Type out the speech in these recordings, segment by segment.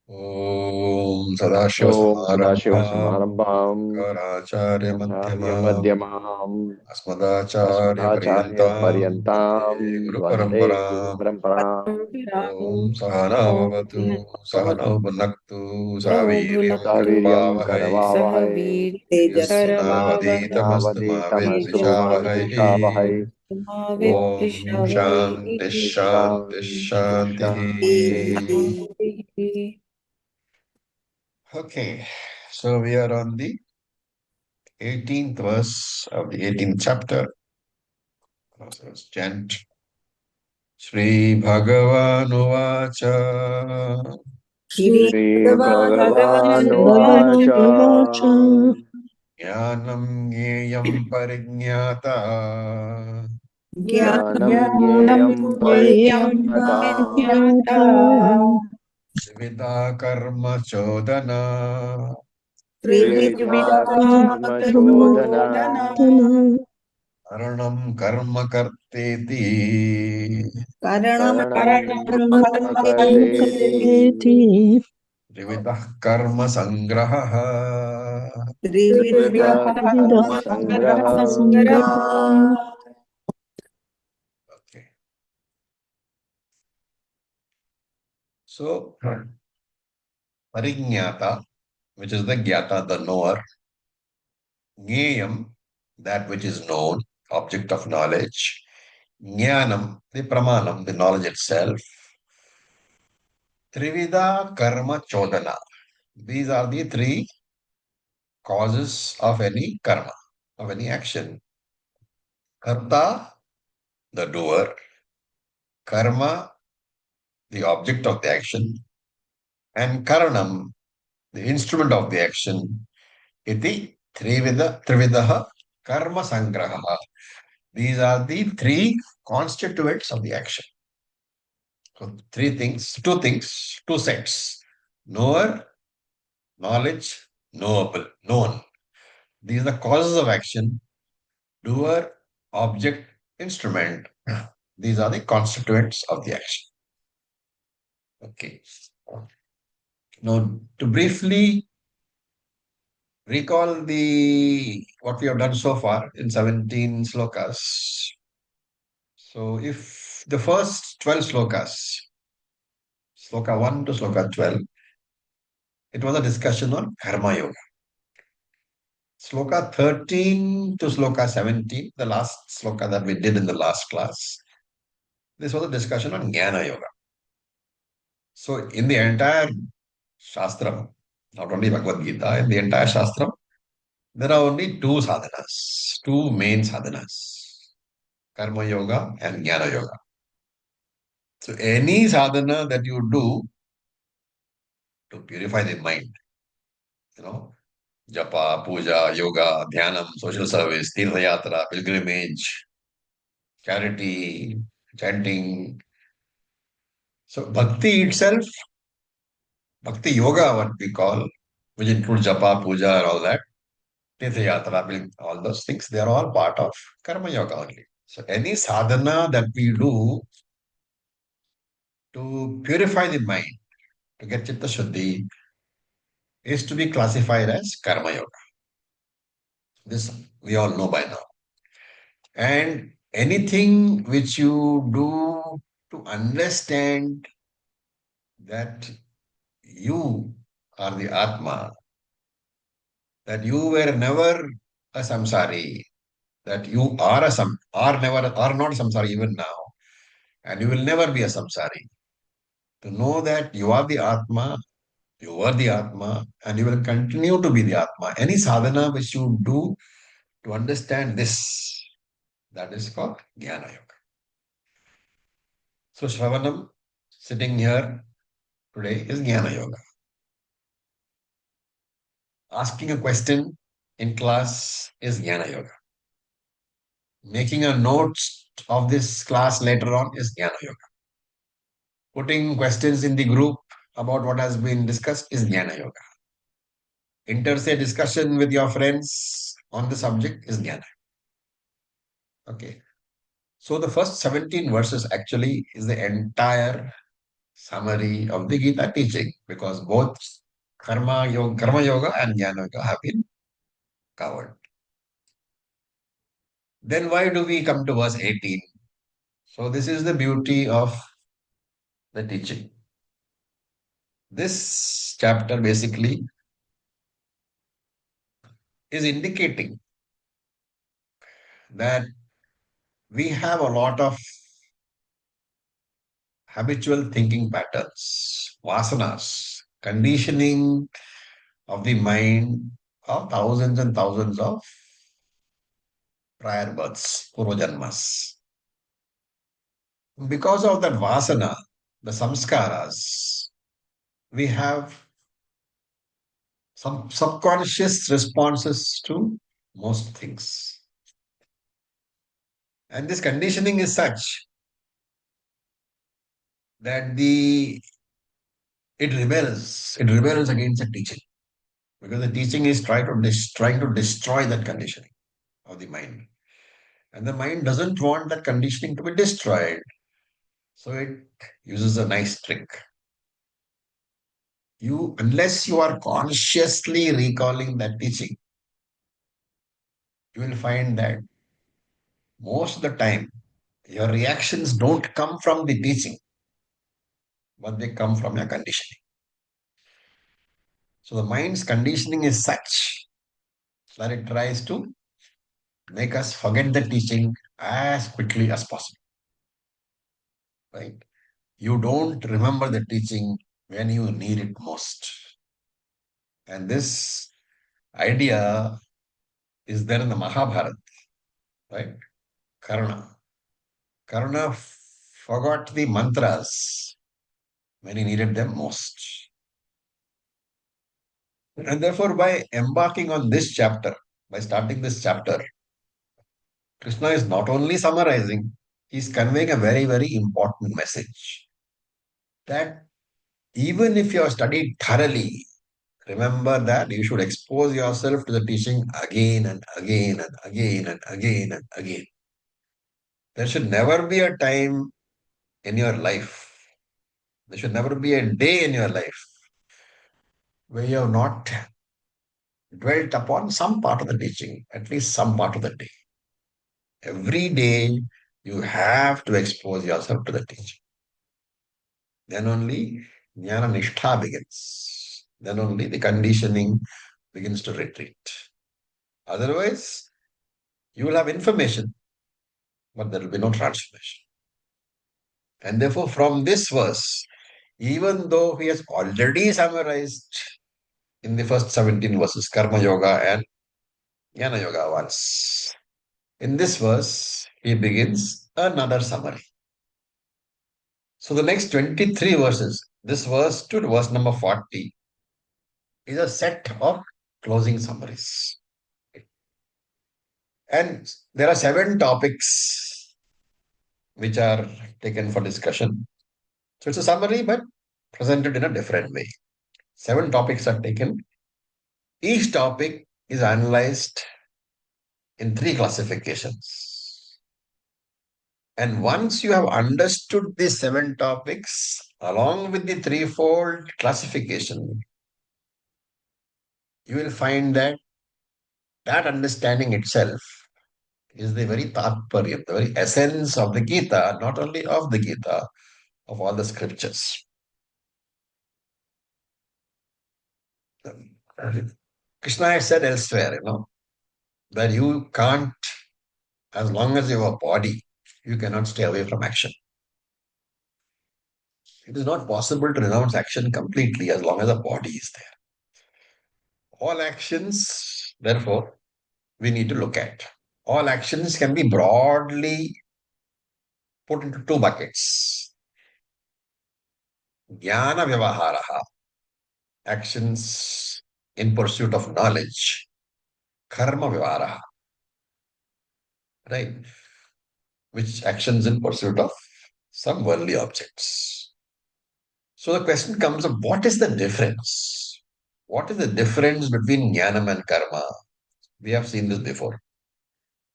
ॐ ॐ सदाशिवसमारम्भाम् सदाशिवसमारम्भां शङ्कराचार्यमध्यमाम् शङ्कराचार्यमध्यमाम् अस्मदाचार्यपर्यन्ताम् वन्दे अस्मदाचार्यपर्यन्तां वन्दे गुरुपरम्पराम् गुरुपरम्पराम्। ॐ सहना भवतु सहनौ भुनक्तु सह वीर्यं सह वीर्यं करवावहै सह करवावहै वीर तेजस्विनावधीतमस्तु मा तेजस्विनावधीतमस्तु मा विद्विषावहै विद्विषावहै। ॐ ॐ शान्तिः शान्तिः शान्तिः शान्तिः शान्तिः। Okay, so we are on the 18th verse of the 18th chapter. So it's chant. Sri Bhagavanuvāca श्रीभगवानुवाच भगवानुवाच Jnanam Jneyam Parignata ज्ञानं ज्ञानं ज्ञेयं ज्ञेयं परिज्ञाता परिज्ञाता Sivita Karma Chodana त्रिविधा त्रिविधा कर्मचोदना कर्मचोदना Aranam Karma Karteti करणं करणं कर्म कर्म कर्तेति कर्तेति Trivita Karma Sangraha. त्रिविधः त्रिविधः कर्मसङ्ग्रह। कर्मसङ्ग्रहः Okay. So, Parignata, which is the Gyata, the knower, Jneyam, that which is known, object of knowledge, Jnanam, the Pramanam, the knowledge itself, Trivida Karma Chodana. These are the three causes of any karma, of any action. Karta, the doer, Karma, the object of the action, and Karanam, the instrument of the action. Iti trividaha karma sangraha. These are the three constituents of the action. So three things, two sets. Knower, knowledge, knowable, known. These are the causes of action. Doer, object, instrument. These are the constituents of the action. Okay. Now, to briefly recall the what we have done so far in 17 slokas. So if the first 12 slokas, sloka 1 to sloka 12, it was a discussion on karma yoga. Sloka 13 to sloka 17, the last sloka that we did in the last class, this was a discussion on jnana yoga. So in the entire shastram, not only Bhagavad Gita, in the entire shastram, there are only two sadhanas, two main sadhanas, karma yoga and jnana yoga. So any sadhana that you do to purify the mind, you know, japa, puja, yoga, dhyanam, social service, tirtha yatra, pilgrimage, charity, chanting. So bhakti itself, bhakti yoga, what we call, which includes japa, puja, and all that, tirtha yatra, all those things, they are all part of karma yoga only. So any sadhana that we do to purify the mind, to get chitta shuddhi, is to be classified as karma yoga. This we all know by now. And anything which you do to understand that you are the Atma, that you were never a samsari, that you are are never are not a samsari even now, and you will never be a samsari. To know that you are the Atma, you were the Atma, and you will continue to be the Atma. Any sadhana which you do to understand this, that is called Jnana Yoga. So Shravanam, sitting here today, is Jnana Yoga. Asking a question in class is Jnana Yoga. Making a notes of this class later on is Jnana Yoga. Putting questions in the group about what has been discussed is Jnana Yoga. Inter-se discussion with your friends on the subject is Jnana. Okay. So the first 17 verses actually is the entire summary of the Gita teaching because both Karma Yoga and Jnana Yoga have been covered. Then why do we come to verse 18? So this is the beauty of the teaching. This chapter basically is indicating that we have a lot of habitual thinking patterns, vasanas, conditioning of the mind of thousands and thousands of prior births, purvajanmas. Because of that vasana, the samskaras, we have some subconscious responses to most things. And this conditioning is such that it rebels against the teaching because the teaching is trying to destroy that conditioning of the mind, and the mind doesn't want that conditioning to be destroyed, so it uses a nice trick. Unless you are consciously recalling that teaching, you will find that most of the time your reactions don't come from the teaching, but they come from your conditioning. So the mind's conditioning is such that it tries to make us forget the teaching as quickly as possible. Right? You don't remember the teaching when you need it most. And this idea is there in the Mahabharata, right? Karna. Karna forgot the mantras when he needed them most. And therefore, by embarking on this chapter, by starting this chapter, Krishna is not only summarizing, he's conveying a very, very important message that even if you have studied thoroughly, remember that you should expose yourself to the teaching again and again and again and again and again. There should never be a time in your life, there should never be a day in your life where you have not dwelt upon some part of the teaching, at least some part of the day. Every day you have to expose yourself to the teaching. Then only Jnana Nishtha begins. Then only the conditioning begins to retreat. Otherwise, you will have information, but there will be no transformation. And therefore, from this verse, even though he has already summarized in the first 17 verses Karma Yoga and Jnana Yoga once, in this verse, he begins another summary. So the next 23 verses, this verse to verse number 40, is a set of closing summaries. And there are 7 topics which are taken for discussion. So it's a summary, but presented in a different way. 7 topics are taken. Each topic is analyzed in 3 classifications. And once you have understood these 7 topics, along with the threefold classification, you will find that understanding itself is the very tatparya, the very essence of the Gita, not only of the Gita, of all the scriptures. Krishna has said elsewhere, that you can't, as long as you have a body, you cannot stay away from action. It is not possible to renounce action completely as long as the body is there. All actions, therefore, we need to look at. All actions can be broadly put into 2 buckets. Jnana vyavaharaha, actions in pursuit of knowledge. Karma vyavaharaha, right? Which actions in pursuit of some worldly objects. So the question comes up, what is the difference? What is the difference between jnanam and karma? We have seen this before.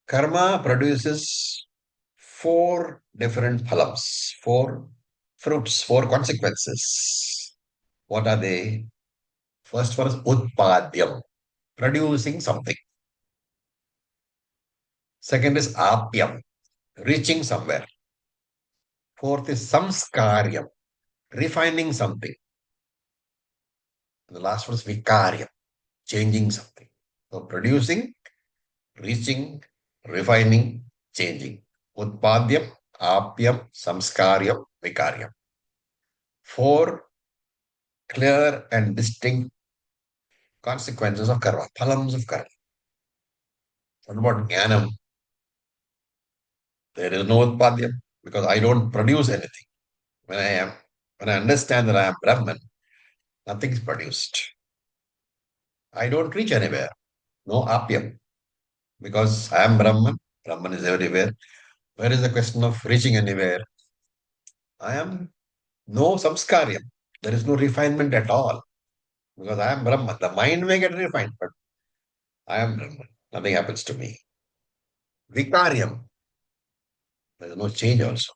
Karma produces 4 different phalams, 4 fruits, 4 consequences. What are they? First one is utpadyam, producing something. Second is apyam, reaching somewhere. Fourth is samskaryam, refining something. And the last one is vikaryam, changing something. So producing, reaching, refining, changing. Utpadyam, apyam, samskaryam, vikaryam. 4 clear and distinct consequences of karma, phalams of karma. What about jnanam? There is no utpadyam because I don't produce anything. When I understand that I am Brahman, nothing is produced. I don't reach anywhere. No apyam because I am Brahman. Brahman is everywhere. Where is the question of reaching anywhere? I am no samskaryam. There is no refinement at all because I am Brahman. The mind may get refined, but I am Brahman. Nothing happens to me. Vikaryam. There is no change also.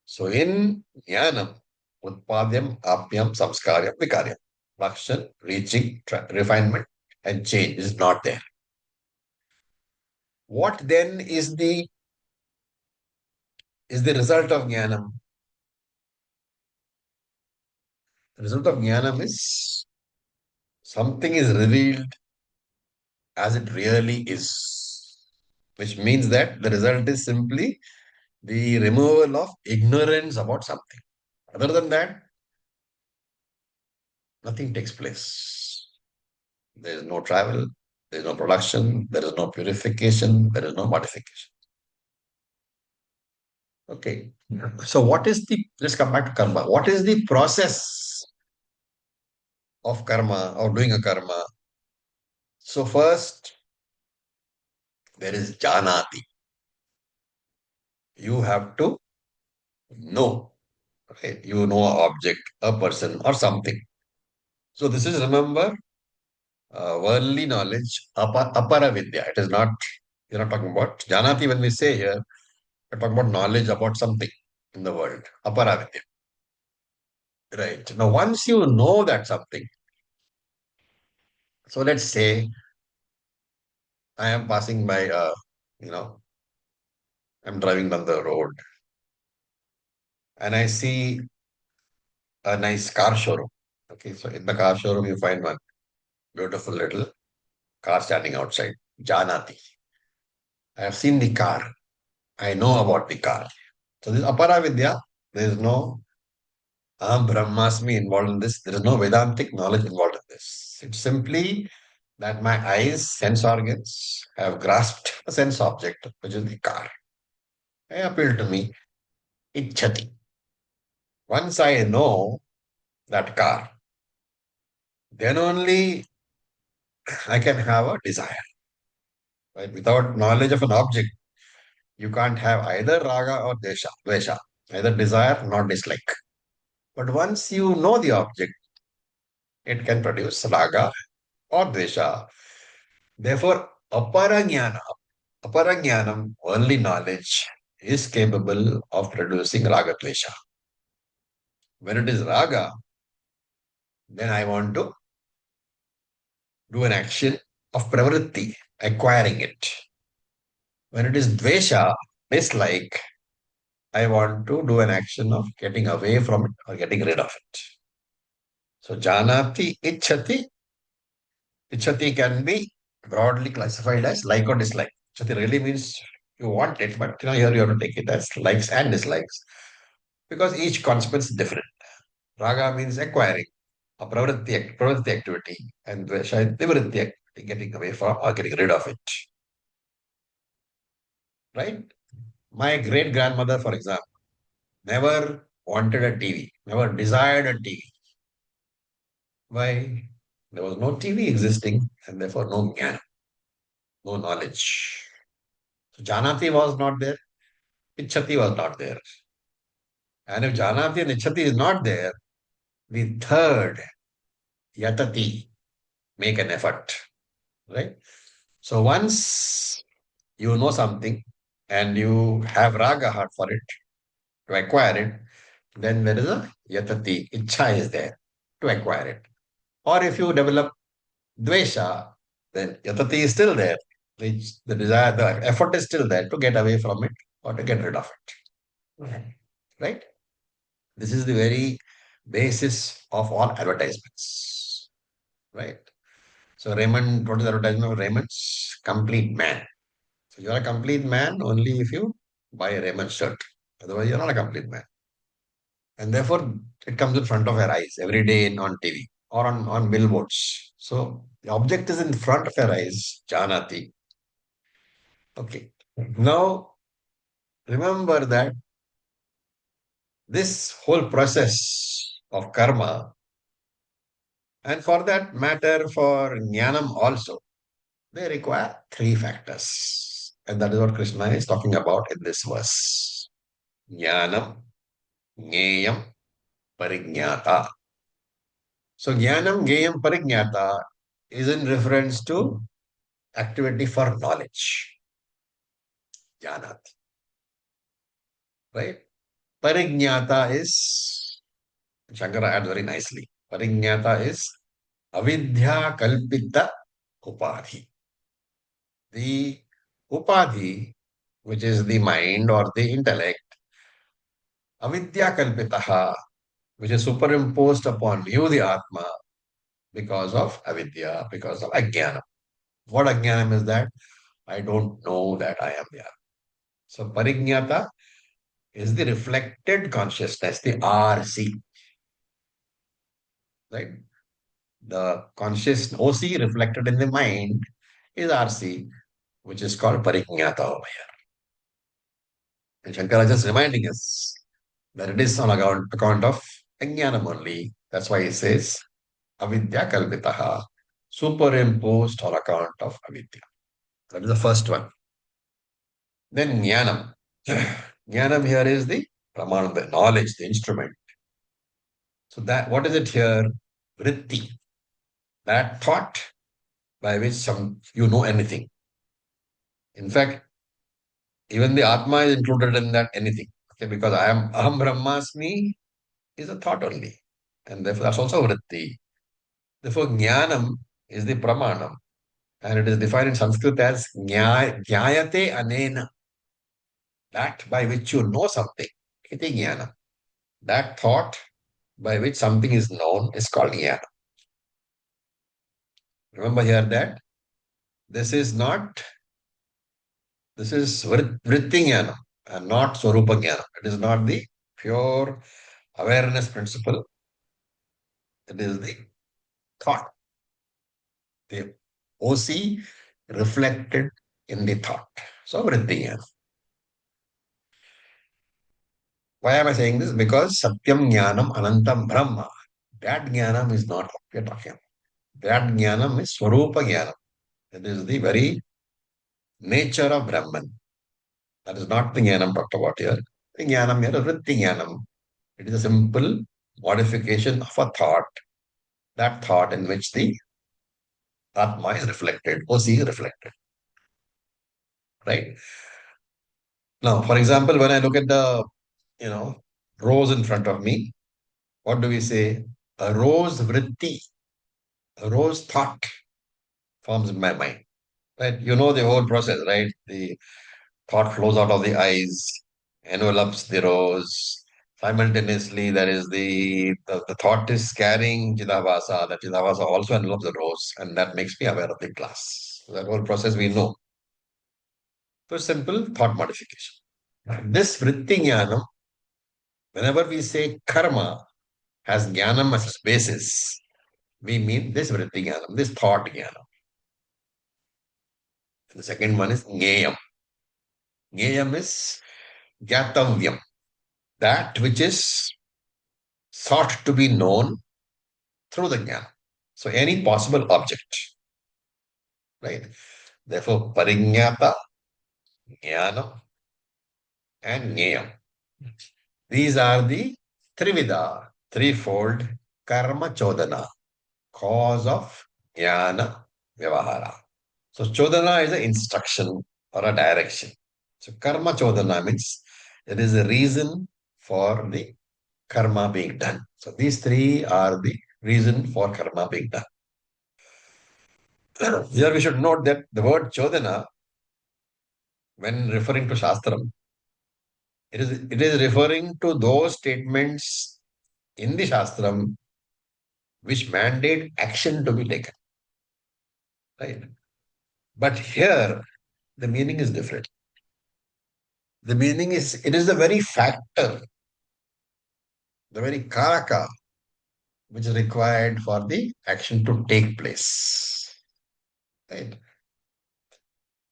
So in jnanam, utpadyam, apyam, samskaryam, vikaryam. Action, reaching, refinement, and change is not there. What then is the result of jnanam? The result of jnanam is something is revealed as it really is, which means that the result is simply the removal of ignorance about something. Other than that, nothing takes place. There is no travel, there is no production, there is no purification, there is no modification. Okay. So, let's come back to karma. What is the process of karma, or doing a karma? So, first, there is janati. You have to know. Okay? You know an object, a person, or something. So, this is, remember, worldly knowledge, apara vidya. It is not, you're not talking about janati when we say here, we're talking about knowledge about something in the world. Apara vidya. Right. Now, once you know that something, so let's say I am passing by, you know, I'm driving down the road and I see a nice car showroom. Okay, so in the car showroom, you find one beautiful little car standing outside. Janati. I have seen the car. I know about the car. So this apara vidya, there is no brahmasmi involved in this. There is no Vedantic knowledge involved in this. It's simply that my eyes, sense organs, have grasped a sense object, which is the car. They appeal to me. Ichhati. Once I know that car, then only I can have a desire. Right? Without knowledge of an object, you can't have either raga or dvesha, either desire nor dislike. But once you know the object, it can produce raga or dvesha. Therefore, aparajnanam, only knowledge, is capable of producing raga dvesha. When it is raga, then I want to do an action of pravritti, acquiring it. When it is dvesha, dislike, I want to do an action of getting away from it or getting rid of it. So janati, ichhati. Ichhati can be broadly classified as like or dislike. Ichhati really means you want it, but here you have to take it as likes and dislikes because each consequence is different. Raga means acquiring a pravritti activity, and dvesha is nivritti activity, getting away from or getting rid of it. Right? My great grandmother, for example, never wanted a TV, never desired a TV. Why? There was no TV existing and therefore no jnana, no knowledge. So Janati was not there, Ichhati was not there. And if Janati and Ichhati is not there, the third, Yatati, make an effort. Right? So once you know something and you have raga heart for it, to acquire it, then there is a yatati, ichha is there to acquire it. Or if you develop dvesha, then yatati is still there. The desire, the effort is still there to get away from it or to get rid of it. Right? This is the very basis of all advertisements. Right? So Raymond, what is the advertisement of Raymond's? Complete man. So you're a complete man only if you buy a Raymond shirt. Otherwise, you're not a complete man. And therefore, it comes in front of your eyes every day on TV or on billboards. So the object is in front of your eyes, Janati. Okay. Now, remember that this whole process of karma, and for that matter, for jnanam also, they require three factors. And that is what Krishna is talking about in this verse. Jnanam, Jneyam, Parijnata. So Jnanam, Jneyam, Parijnata is in reference to activity for knowledge. Jnanati. Right? Parijnata is, Shankara adds very nicely. Parijnata is avidya kalpita upadhi. The upadhi, which is the mind or the intellect, avidya kalpitaha, which is superimposed upon you, the Atma, because of avidya, because of ajnana. What ajnanam is that? I don't know that I am the Atma. So parijnata is the reflected consciousness, the RC, right? The conscious OC reflected in the mind is RC, which is called parijnata over here. And Shankara is just reminding us that it is on account of ajnanam only. That's why he says avidya kalpitaha, superimposed on account of avidya. That is the first one. Then jnanam. Jnanam here is the pramana, the knowledge, the instrument. So that what is it here? Vritti. That thought by which you know anything. In fact, even the Atma is included in that anything. Okay, because Aham Brahmasmi is a thought only. And therefore that's also vritti. Therefore, jnanam is the pramanam. And it is defined in Sanskrit as jnayate anena. That by which you know something. Iti jnanam. That thought by which something is known is called jnana. Remember here that this is vritti jnana and not swarupa jnana. It is not the pure awareness principle. It is the thought. The OC reflected in the thought. So vritti jnana. Why am I saying this? Because Satyam Jnanam Anantam Brahma. That Jnanam is not what we are talking about. That Jnanam is Swarupa Jnanam. It is the very nature of Brahman. That is not the Jnanam talked about here. The Jnanam here is Vritti Jnanam. It is a simple modification of a thought. That thought in which the Atma is reflected, OC is reflected. Right? Now, for example, when I look at the, rose in front of me, what do we say? A rose vritti, a rose thought forms in my mind. Right? You know the whole process, right? The thought flows out of the eyes, envelops the rose. Simultaneously, there is the thought is carrying Chidabhasa. That Chidabhasa also envelops the rose, and that makes me aware of the glass. So that whole process we know. So simple thought modification. This vritti jnanam, whenever we say karma has jnanam as its basis, we mean this vritti jnanam, this thought jnanam. The second one is jneyam. Jneyam is jnatavyam, that which is sought to be known through the jnana. So any possible object, right? Therefore, parijnata, jnana, and jneyam. These are the trivida, threefold karma chodana, cause of jnana vyavahara. So chodana is an instruction or a direction. So karma chodana means there is a reason for the karma being done. So these three are the reason for karma being done. Here we should note that the word chodana, when referring to Shastram, it is referring to those statements in the Shastram which mandate action to be taken. Right? But here the meaning is different. The meaning is it is the very factor, the very karaka, which is required for the action to take place. Right?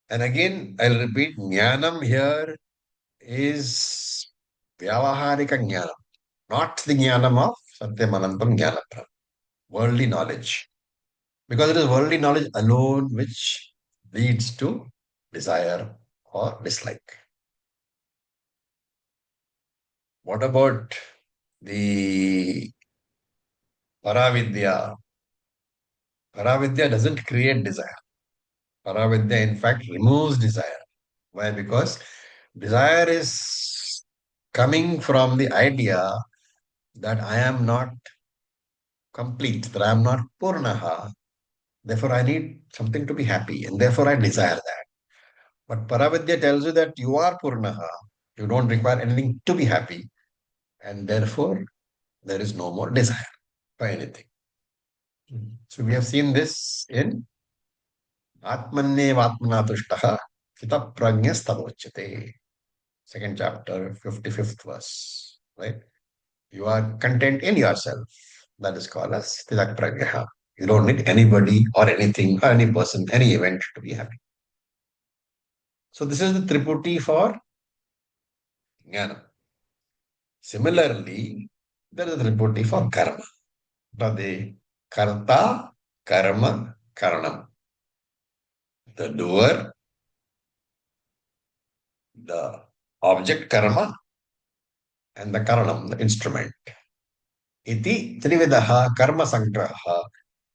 And again, I'll repeat, jnanam here is vyavaharika jnanam, not the jnanam of satyamanantam jnanapram, worldly knowledge. Because it is worldly knowledge alone which leads to desire or dislike. What about the Paravidya? Paravidya doesn't create desire. Paravidya, in fact, removes desire. Why? Because desire is coming from the idea that I am not complete, that I am not Purnaha. Therefore, I need something to be happy, and therefore I desire that. But Paravidya tells you that you are Purnaha. You don't require anything to be happy, and therefore there is no more desire for anything. So we have seen this in Atmannevatmana Tushtaha Kita Pragnyas Tadochyate. Second chapter, 55th verse. Right? You are content in yourself. That is called as Tidak Pragyaha. You don't need anybody or anything or any person, any event to be happy. So this is the Triputi for Jnana. Similarly, there is a Triputi for Karma. The Karta, Karma, Karanam. The doer, the object Karma, and the Karanam, the instrument. Iti Trividaha Karma Sangraha.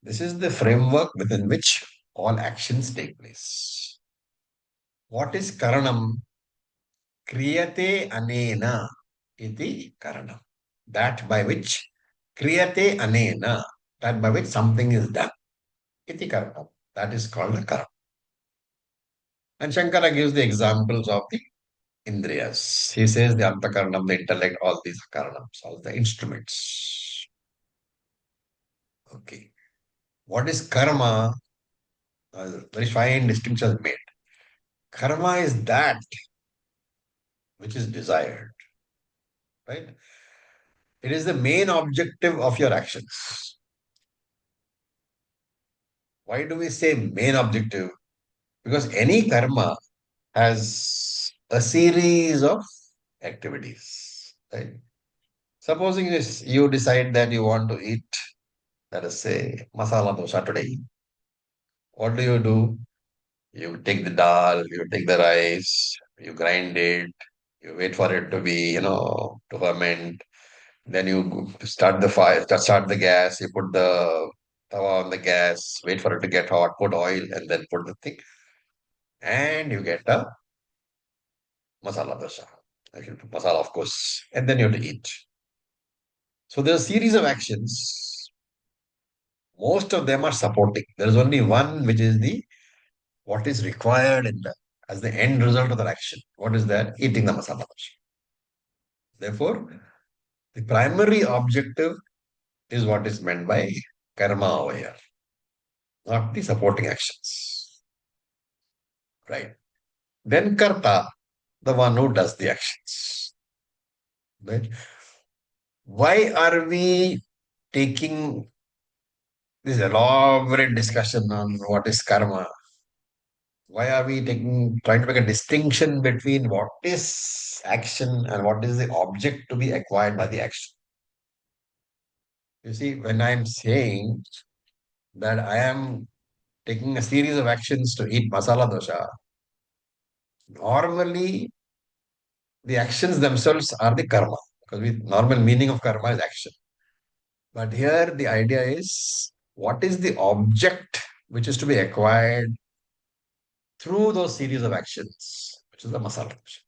This is the framework within which all actions take place. What is Karanam? Kriyate anena iti Karanam. That by which Kriyate anena, that by which something is done. Iti Karanam. That is called the Karanam. And Shankara gives the examples of the Indriyas. He says the Antakaranam, the intellect, all these are Karanams, all the instruments. Okay. What is karma? Very fine distinction is made. Karma is that which is desired, right? It is the main objective of your actions. Why do we say main objective? Because any karma has a series of activities, right? Supposing you decide that you want to eat, let us say, masala dosa today. What do? You take the dal, you take the rice, you grind it, you wait for it to be, to ferment. Then you start the fire, start the gas, you put the tawa on the gas, wait for it to get hot, put oil, and then put the thing. And you get a masala dosa. Masala, of course. And then you have to eat. So there's a series of actions. Most of them are supporting. There is only one which is the what is required as the end result of that action. What is that? Eating the masala dosa. Therefore, the primary objective is what is meant by karma over here, not the supporting actions. Right? Then karta, the one who does the actions. Right? Why are we taking this elaborate discussion on what is karma? Why are we trying to make a distinction between what is action and what is the object to be acquired by the action? You see, when I'm saying that I am taking a series of actions to eat masala dosa, normally the actions themselves are the karma, because the normal meaning of karma is action. But here the idea is what is the object which is to be acquired through those series of actions, which is the masala dosa.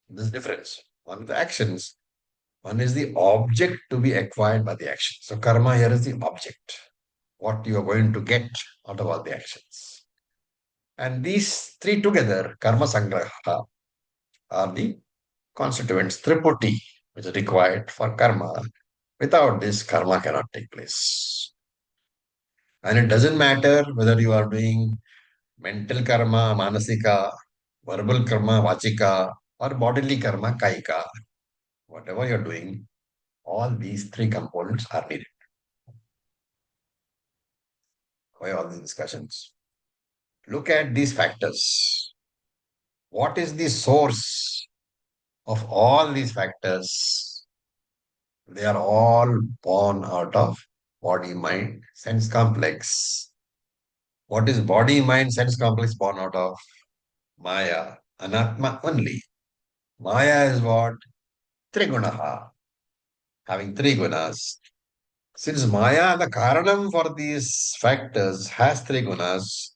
This difference. One of the actions One is the object to be acquired by the action. So karma here is the object, what you are going to get out of all the actions. And these three together, karma sangraha, are the constituents, triputi, which is required for karma. Without this, karma cannot take place. And it doesn't matter whether you are doing mental karma, manasika, verbal karma, vachika, or bodily karma, kaika. Whatever you're doing, all these three components are needed. Why all these discussions? Look at these factors. What is the source of all these factors? They are all born out of body, mind, sense complex. What is body, mind, sense complex born out of? Maya, anatma only. Maya is what? Trigunaha, having three gunas. Since Maya, the karanam for these factors, has three gunas,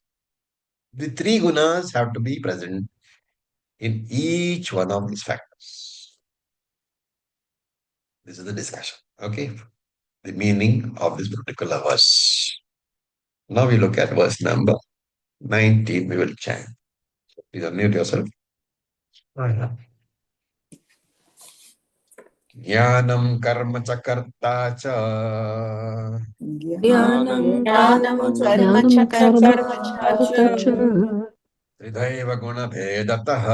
the three gunas have to be present in each one of these factors. This is the discussion. Okay. The meaning of this particular verse. Now we look at verse number 19. We will chant. Please unmute yourself. Jnanam karma cha karta cha ज्ञानं ज्ञानं कर्म कर्म च च कर्ता कर्ता च च त्रिधैव गुणभेदतः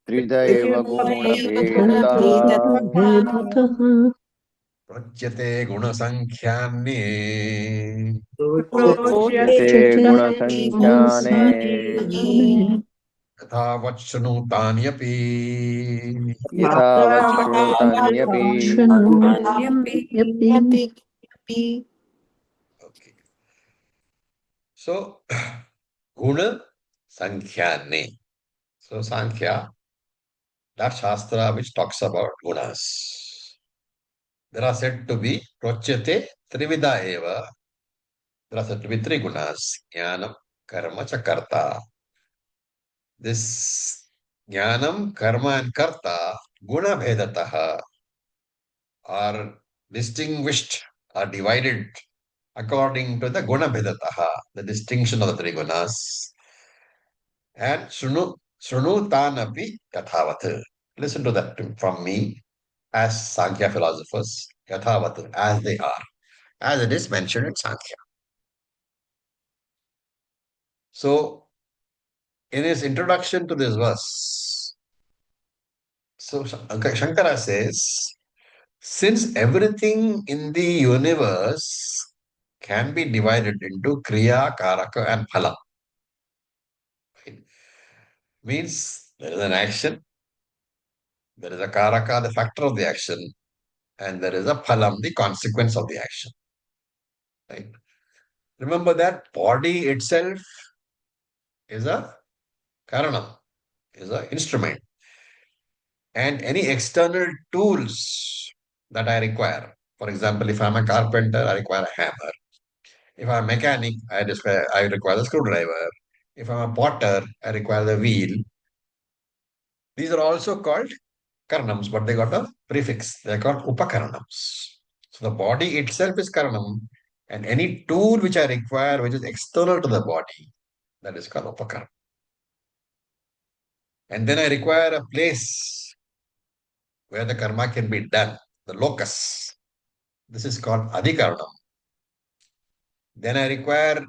त्रिदैव गुणभेदतः भेदतः प्रच्यते गुणसङ्ख्यान्ये उच्यते प्रोच्यते गुणसङ्ख्याने गुणसंज्ञाने यथा वच्छृणुतान्यपि यथा वच्छृणुतान्यपि शृणुतान्यपि Okay. So, guna sankhyanne. So, Sankhya, that Shastra which talks about gunas. There are said to be Prochyate Trivida Eva. There are said to be three gunas. Jnanam, Karma, cha Karta. This Jnanam, Karma and Karta, Guna Bhedataha, are distinguished, are divided according to the Guna Bhedataha, the distinction of the three gunas. And Shrunu Tanapi Yathavat. Listen to that from me as Sankhya philosophers, Yathavat, as they are, as it is mentioned in Sankhya. So, in his introduction to this verse, so Shankara says, since everything in the universe can be divided into Kriya, Karaka, and Phala, right? Means there is an action, there is a Karaka, the factor of the action, and there is a Phalam, the consequence of the action. Right? Remember that body itself is a Karanam, is an instrument. And any external tools that I require, for example, if I'm a carpenter, I require a hammer. If I'm a mechanic, I require the screwdriver. If I'm a potter, I require the wheel. These are also called karanams, but they got a prefix. They're called upakaranams. So the body itself is karanam, and any tool which I require, which is external to the body, that is called upakaranam. And then I require a place where the karma can be done, the locus. This is called adhikaranam. Then I require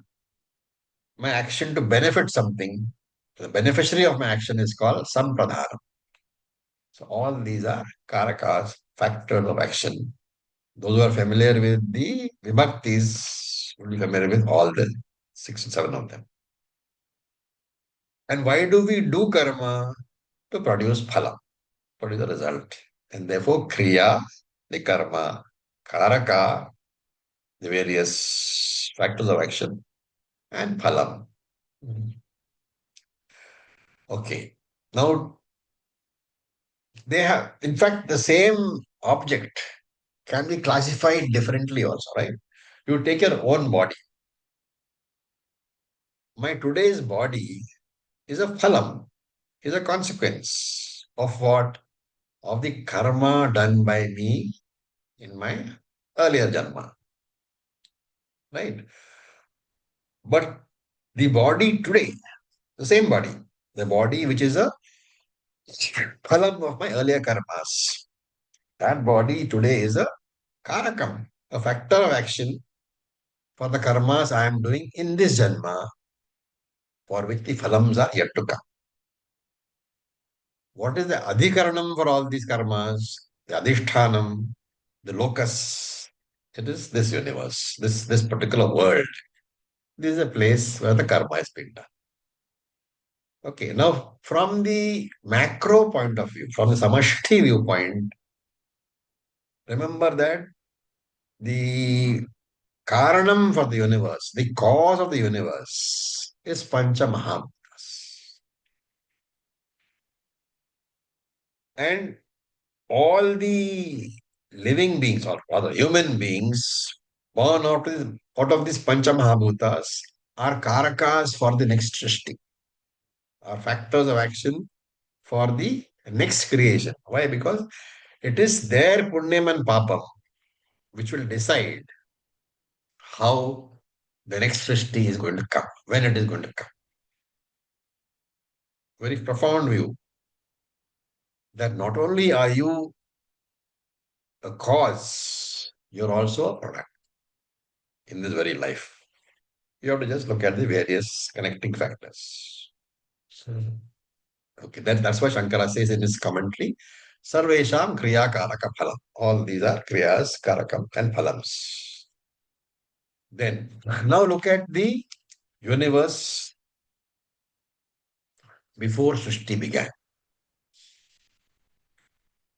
my action to benefit something. The beneficiary of my action is called sampradhanam. So all these are karakas, factors of action. Those who are familiar with the vibhaktis will be familiar with all the 6 and 7 of them. And why do we do karma? To produce phala, produce the result. And therefore, kriya, the karma, karaka, the various factors of action, and phalam. Okay. Now, they have, in fact, the same object can be classified differently also, right? You take your own body. My today's body is a phalam, is a consequence of what? of the karma done by me in my earlier janma. Right? But the body today, the same body, the body which is a phalam of my earlier karmas, that body today is a karakam, a factor of action for the karmas I am doing in this janma, for which the phalams are yet to come. What is the adhikaranam for all these karmas? The adhishthanam, the locus. It is this universe, this particular world. This is a place where the karma is being done. Okay, now from the macro point of view, from the samashti viewpoint, remember that the karanam for the universe, the cause of the universe is Pancha Mahabhutas. And all the living beings, or rather human beings, born out of these Pancha Mahabhutas are karakas for the next Srishti, are factors of action for the next creation. Why? Because it is their punyam and papam which will decide how the next Srishti is going to come, when it is going to come. Very profound view that not only are you a cause, you're also a product in this very life. You have to just look at the various connecting factors. Okay, that's why Shankara says in his commentary, Sarvesham Kriya Karaka Phalam. All these are Kriyas, Karakam, and Phalams. Then, now look at the universe before Srishti began.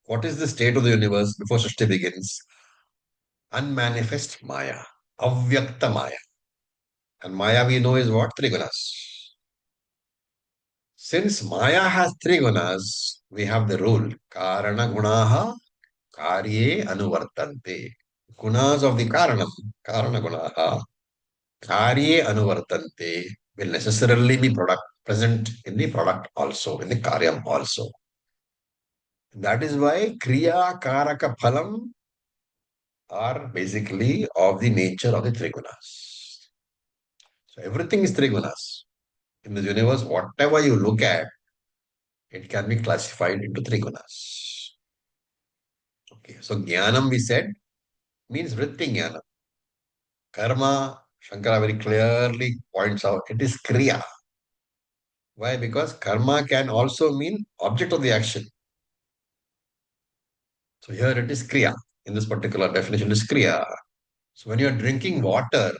What is the state of the universe before Srishti begins? Unmanifest Maya, Avyakta Maya. And Maya we know is what? Three gunas. Since Maya has three gunas, we have the rule Karana Gunaha Karye Anuvartante. Gunas of the Karanam, Karana Gunaha Karye Anuvartante will necessarily be present in the product also, in the Karyam also. That is why Kriya Karaka Phalam are basically of the nature of the three gunas. So everything is three gunas. In the universe, whatever you look at, it can be classified into three gunas. Okay, so jnanam we said means vritti jnanam. Karma, Shankara very clearly points out, it is kriya. Why? Because karma can also mean object of the action. So here it is kriya. In this particular definition, it is kriya. So when you are drinking water,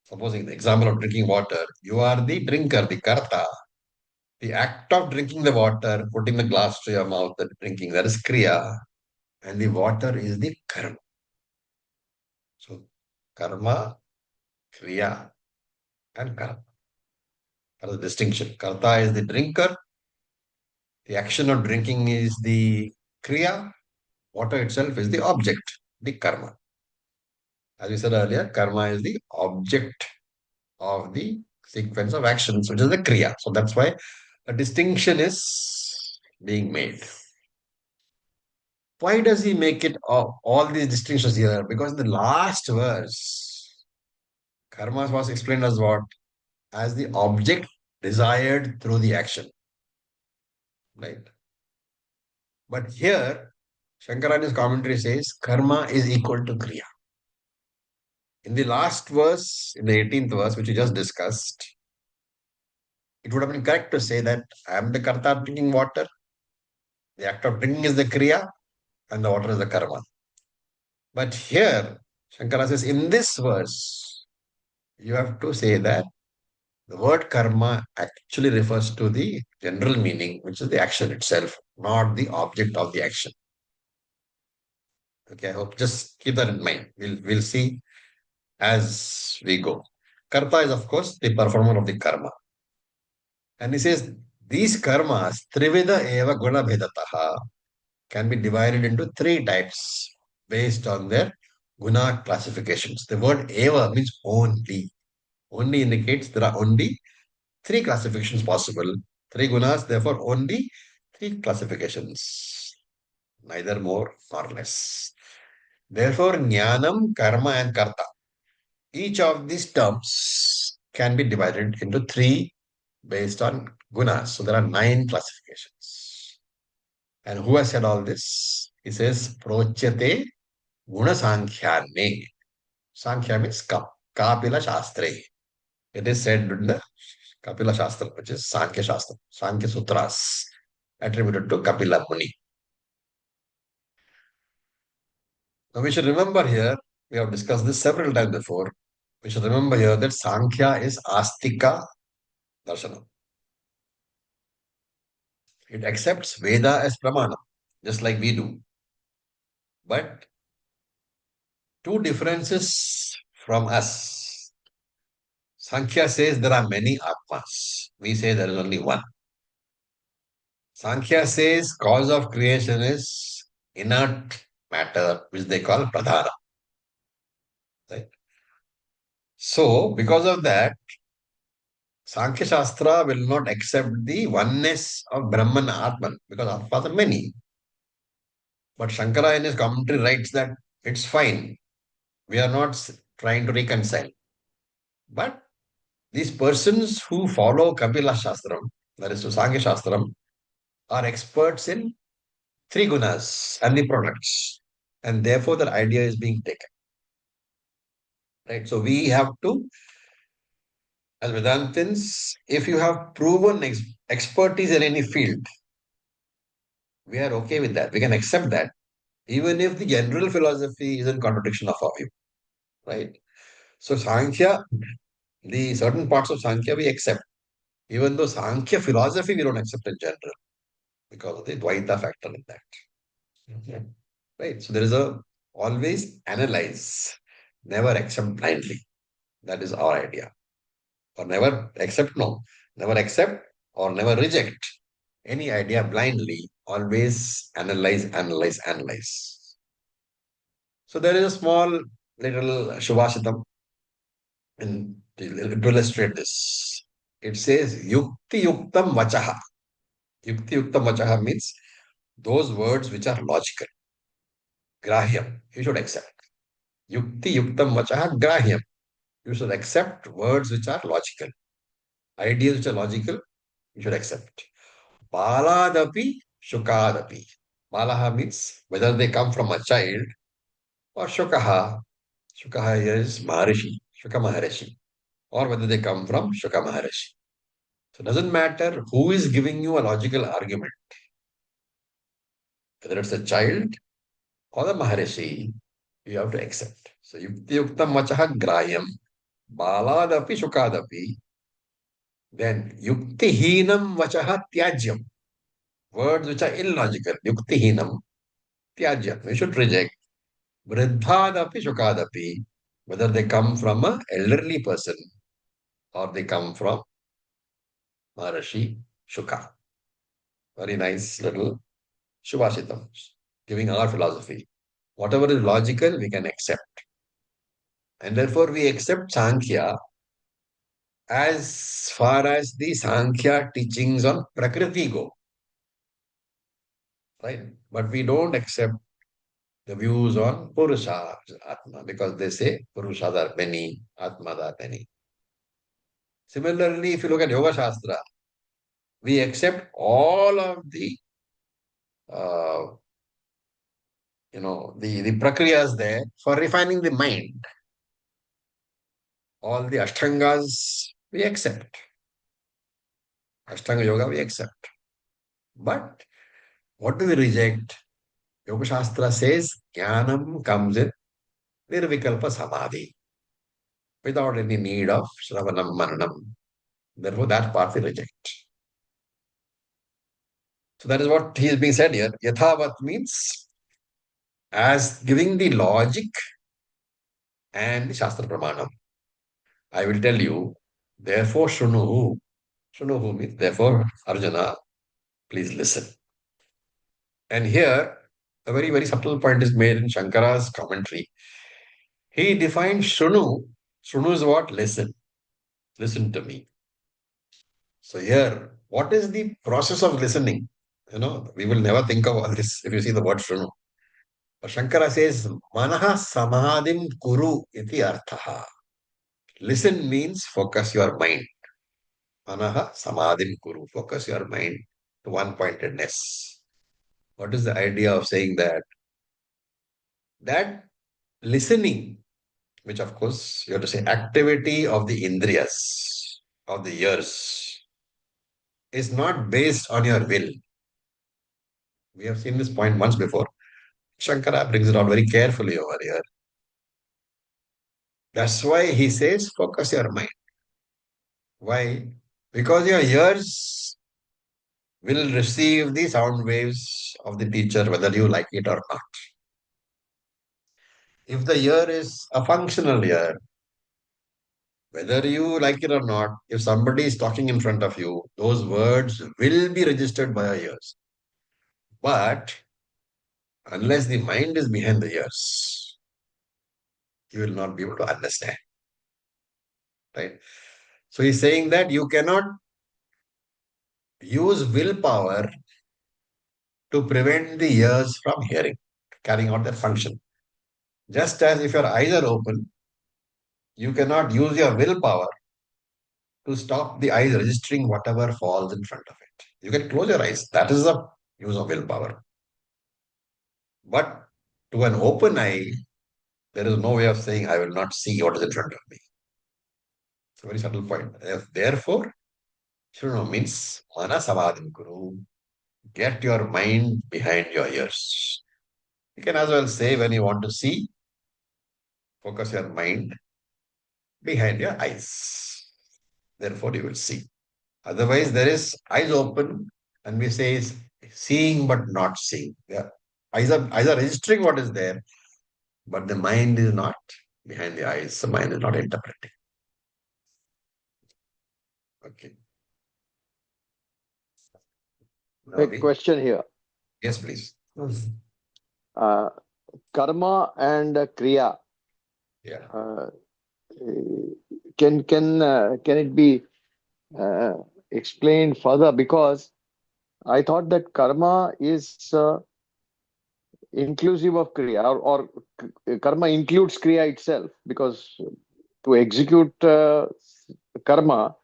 supposing the example of drinking water, you are the drinker, the karta. The act of drinking the water, putting the glass to your mouth and drinking, that is kriya. And the water is the karma. So karma, kriya, and karma. That is the distinction. Karta is the drinker. The action of drinking is the kriya. Water itself is the object, the karma. As we said earlier, karma is the object of the sequence of actions, which is the kriya. So that's why a distinction is being made. Why does he make it all these distinctions here? Because in the last verse, karma was explained as what? As the object desired through the action. Right? But here, Shankaracharya's commentary says karma is equal to kriya. In the last verse, in the 18th verse, which we just discussed, it would have been correct to say that I am the karta drinking water, the act of drinking is the kriya, and the water is the karma. But here, Shankara says, in this verse, you have to say that the word karma actually refers to the general meaning, which is the action itself, not the object of the action. Okay, I hope just keep that in mind. We'll see as we go. Karta is, of course, the performer of the karma. And he says, these karmas, trivida eva guna bhedataha, can be divided into three types based on their guna classifications. The word eva means only. Only indicates there are only three classifications possible. Three gunas, therefore only three classifications. neither more nor less. Therefore, jnanam, karma, and karta. Each of these terms can be divided into three based on gunas. So there are 9 classifications. And who has said all this? He says, Prochyate Guna Sankhyanne. Sankhya means Kapila Shastre. It is said in the Kapila Shastra, which is Sankhya Shastra, Sankhya Sutras, attributed to Kapila Muni. Now we should remember here, we have discussed this several times before. We should remember here that Sankhya is Astika Darshanam. It accepts Veda as Pramana, just like we do. But two differences from us. Sankhya says there are many Atmas. We say there is only one. Sankhya says cause of creation is inert matter, which they call pradhana. Right? So, because of that, Sankhya Shastra will not accept the oneness of Brahman Atman, because Atmas are many. But Shankara in his commentary writes that it's fine. We are not trying to reconcile. But these persons who follow Kapila Shastram, that is to Sankhya Shastram, are experts in three gunas and the products. And therefore, the idea is being taken. Right? So we have to, as Vedantins, if you have proven expertise in any field, we are okay with that. We can accept that, even if the general philosophy is in contradiction of our view. Right? So Sankhya, the certain parts of Sankhya we accept, even though Sankhya philosophy we don't accept in general because of the Dvaita factor in that. Okay. Right? So there is a always analyze, never accept blindly. That is our idea. Or never accept, no, never accept or never reject any idea blindly. Always analyze, analyze, analyze. So there is a small little Shubhashitam to illustrate this. It says Yukti Yuktam Vachaha. Yukti Yuktam Vachaha means those words which are logical. Grahyam, you should accept. Yukti Yuktam Vachaha Grahyam. You should accept words which are logical. Ideas which are logical, you should accept. Baladapi Shukadapi. Balaha means whether they come from a child or Shukaha. Shukaha is Maharishi, Shuka Maharishi. Or whether they come from Shuka Maharishi. So it doesn't matter who is giving you a logical argument. Whether it's a child or the Maharishi, you have to accept. So Yukti Yuktam Vachaha Grayam. Baladapi Shukadapi. Then Yuktihinam Vachaha Tyajyam. Words which are illogical. Yuktihinam Tyajyam. We should reject. Vriddhadapi Shukadapi. Whether they come from an elderly person or they come from Maharishi Shuka. Very nice little Shubhashitam, giving our philosophy. Whatever is logical, we can accept. And therefore, we accept Sankhya as far as the Sankhya teachings on Prakriti go. Right? But we don't accept the views on Purusha, Atma, because they say Purushas are many, Atmas are many. Similarly, if you look at Yoga Shastra, we accept all of the uh, the prakriyas there for refining the mind. All the ashtangas we accept. Ashtanga yoga we accept. But what do we reject? Yoga Shastra says jnanam comes in nirvikalpa samadhi without any need of shravanam mananam. Therefore, that part we reject. So that is what he is being said here. Yathavat means as giving the logic and the Shastra Pramanam. I will tell you, therefore, Shunuhu. Shunuhu means, therefore, Arjuna, please listen. And here, a very, very subtle point is made in Shankara's commentary. He defines Shunu. Shunu is what? Listen. Listen to me. So here, what is the process of listening? We will never think of all this if you see the word Shrunu. But Shankara says, Manaha Samadhim Kuru iti arthaha. Listen means focus your mind. Manaha Samadhim Kuru. Focus your mind to one pointedness. What is the idea of saying that? That listening, which of course you have to say activity of the indriyas, of the ears, is not based on your will. We have seen this point once before. Shankara brings it out very carefully over here. That's why he says, focus your mind. Why? Because your ears will receive the sound waves of the teacher, whether you like it or not. If the ear is a functional ear, whether you like it or not, if somebody is talking in front of you, those words will be registered by your ears. But unless the mind is behind the ears, you will not be able to understand. Right? So he's saying that you cannot use willpower to prevent the ears from hearing, carrying out their function. Just as if your eyes are open, you cannot use your willpower to stop the eyes registering whatever falls in front of it. You can close your eyes. That is the use of willpower. But to an open eye, there is no way of saying, I will not see what is in front of me. It's a very subtle point. Therefore, Shruno means mana savadin kuru. Get your mind behind your ears. You can as well say when you want to see, focus your mind behind your eyes. Therefore, you will see. Otherwise, there is eyes open and we say seeing but not seeing. Yeah. Eyes are registering what is there, but the mind is not behind the eyes. The mind is not interpreting. Okay. A question here. Yes, please. Karma and kriya. Yeah. Can it be explained further? Because I thought that karma is inclusive of kriya, or karma includes kriya itself. Because to execute karma,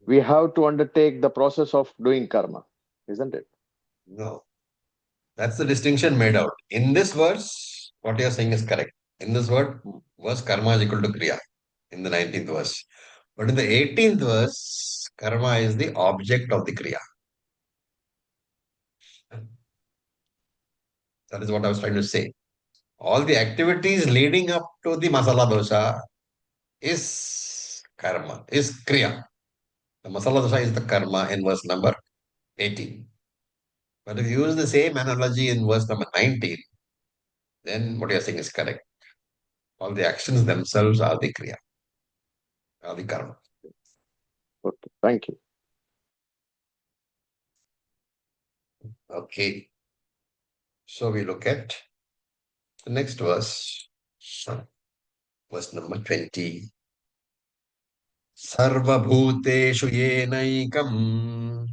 we have to undertake the process of doing karma, isn't it? No. That's the distinction made out. In this verse, what you are saying is correct. In this verse, karma is equal to kriya in the 19th verse. But in the 18th verse, karma is the object of the kriya. That is what I was trying to say. All the activities leading up to the masala dosa is karma, is kriya. The masala dosa is the karma in verse number 18. But if you use the same analogy in verse number 19, then what you are saying is correct. All the actions themselves are the kriya, are the karma. Okay, thank you. Okay. So we look at the next verse, verse number 20. Sarvabhuteshu yenaikam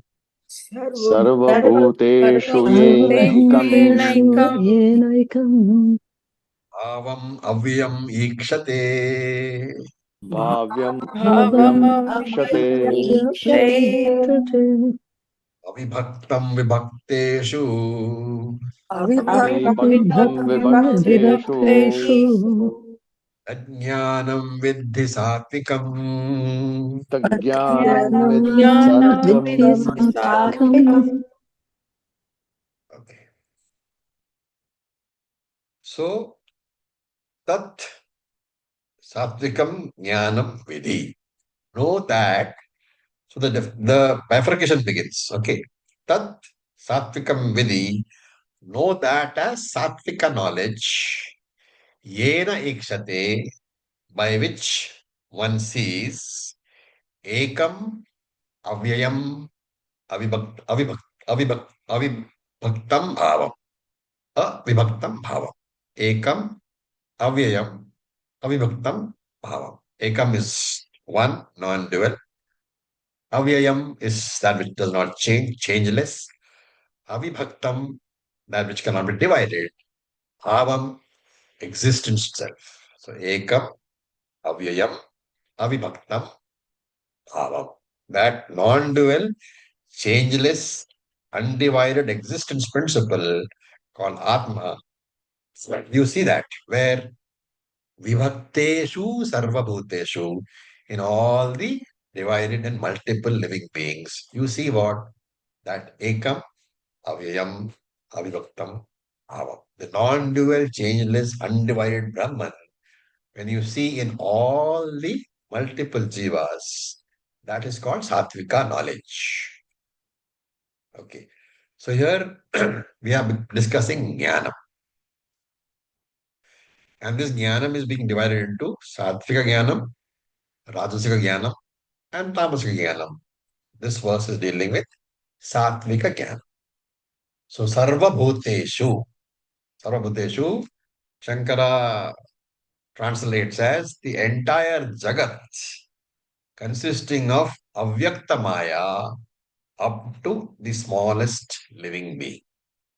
Sarvabhuteshu yenaikam येनैकम् bhavam avyam ikshate bhavyam भावम् avyam ikshate avibhaktam vibhakteshu avibhaktam vibhakteshu विभक्तेषु ajnanam viddhi satvikam. tajnanam विद्धि viddhi सात्विकम्. Okay. So, tat satvikam jnanam vidhi. Know that. So the bifurcation begins. Okay. Tat satvikam vidhi. Know that as sattvika knowledge. Yena ikshate, by which one sees ekam avyayam avibhaktam bhavam. Avibhaktam bhavam. Ekam avyayam avibhaktam bhavam. Ekam is one, non-dual. Avyayam is that which does not change, changeless. Avibhaktam, that which cannot be divided. Bhavam, existence itself. So ekam, avyayam, avibhaktam, bhavam. That non-dual, changeless, undivided existence principle called Atma. You see that where vibhakteshu sarvabhuteshu, in all the divided and multiple living beings, you see what? That ekam, avyayam, avibhaktam, bhavam. The non-dual, changeless, undivided Brahman, when you see in all the multiple jivas, that is called sattvika knowledge. Okay. So here we are discussing jnana. And this jnanam is being divided into sattvika jnanam, rajasika jnanam, and tamasika jnanam. This verse is dealing with sattvika jnanam. So sarva bhuteshu, Shankara translates as the entire jagat consisting of avyakta maya up to the smallest living being.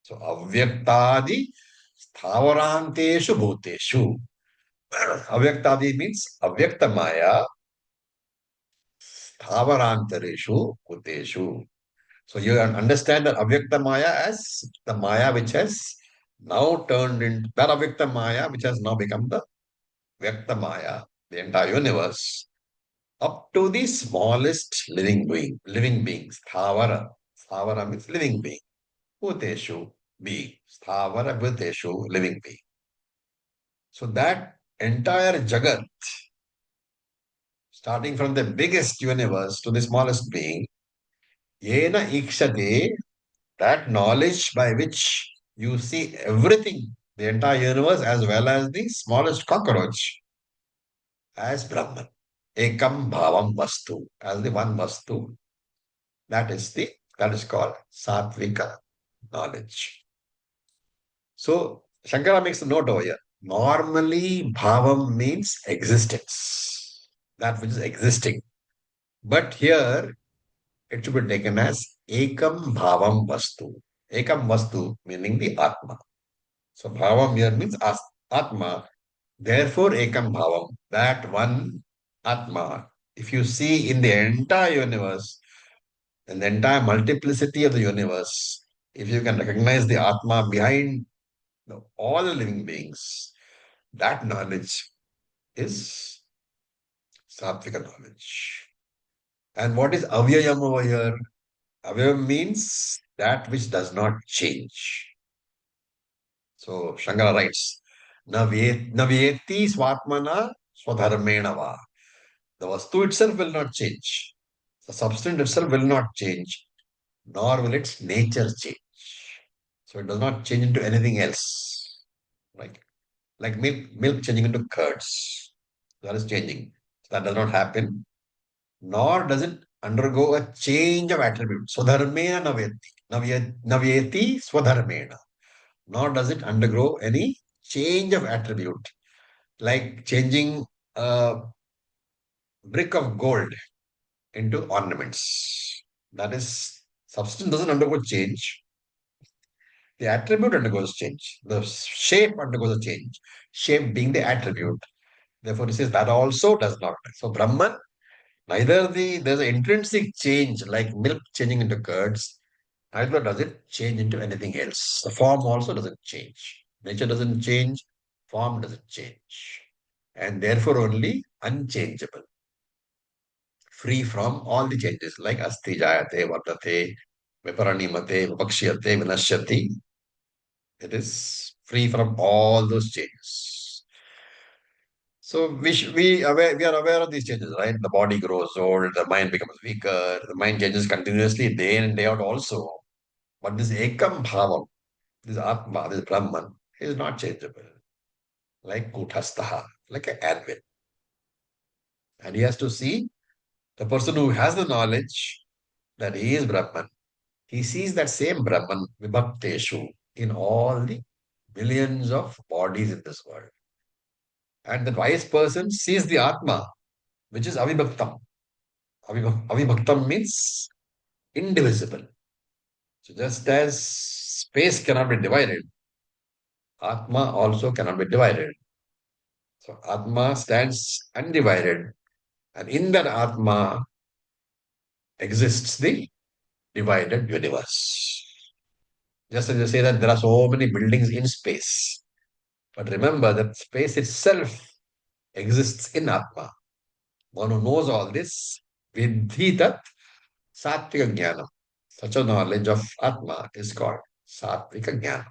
So avyaktadi sthavaranteshu bhuteshu. Avyaktadi means avyakta maya stavarantareshu bhuteshu. So you understand that avyakta maya as the maya which has now turned into that avyakta maya which has now become the vyakta maya, the entire universe, up to the smallest living beings. Sthavara. Sthavara means living being. Bhuteshu, being. Sthavara bhuteshu, living being. So that entire jagat, starting from the biggest universe to the smallest being, yena ikshate, that knowledge by which you see everything, the entire universe as well as the smallest cockroach, as Brahman. Ekam bhavam vastu, as the one vastu. That is called sattvika knowledge. So Shankara makes a note over here. Normally, bhavam means existence, that which is existing. But here it should be taken as ekam bhavam vastu. Ekam vastu meaning the Atma. So bhavam here means Atma. Therefore, ekam bhavam, that one Atma. If you see in the entire universe, in the entire multiplicity of the universe, if you can recognize the Atma behind all the living beings, that knowledge is sattvika knowledge. And what is avyayam over here? Avyayam means that which does not change. So Shankara writes, Navyeti swatmana swadharmena va. The vastu itself will not change. The substance itself will not change, nor will its nature change. So it does not change into anything else. Like milk changing into curds. That is changing. That does not happen, nor does it undergo a change of attribute. Swadharmena navyeti swadharmena. Nor does it undergo any change of attribute, like changing a brick of gold into ornaments. That is, substance doesn't undergo change. The attribute undergoes change. The shape undergoes a change. Shape being the attribute. Therefore, he says that also does not. So, Brahman, neither there's an intrinsic change like milk changing into curds, neither does it change into anything else. The form also doesn't change. Nature doesn't change, form doesn't change. And therefore only unchangeable. Free from all the changes like asti jayate, vartate, viparanimate, vipakshiyate, vinashyati. It is free from all those changes. So we are aware of these changes, right? The body grows old, the mind becomes weaker, the mind changes continuously day in and day out also. But this ekam bhavam, this atma, this Brahman, is not changeable. Like kuthastaha, like an anvil. And he has to see the person who has the knowledge that he is Brahman. He sees that same Brahman vibhakteshu in all the millions of bodies in this world. And the wise person sees the Atma, which is avibhaktam. Avibhaktam means indivisible. So just as space cannot be divided, Atma also cannot be divided. So Atma stands undivided, and in that Atma exists the divided universe. Just as you say that there are so many buildings in space, but remember that space itself exists in Atma. One who knows all this, vidhi tat sattvika jnana. Such a knowledge of Atma is called sattvika jnana.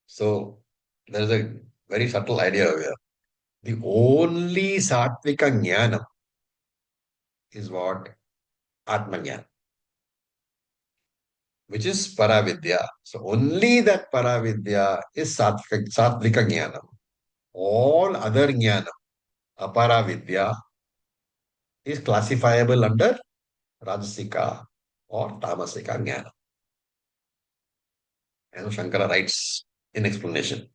So there is a very subtle idea here. The only sattvika jnana is what? Atma jnana, which is paravidya. So only that paravidya is sattvika jnana. All other jnana, aparavidya, is classifiable under Rajasika or Tamasika jnana. And Shankara writes in explanation.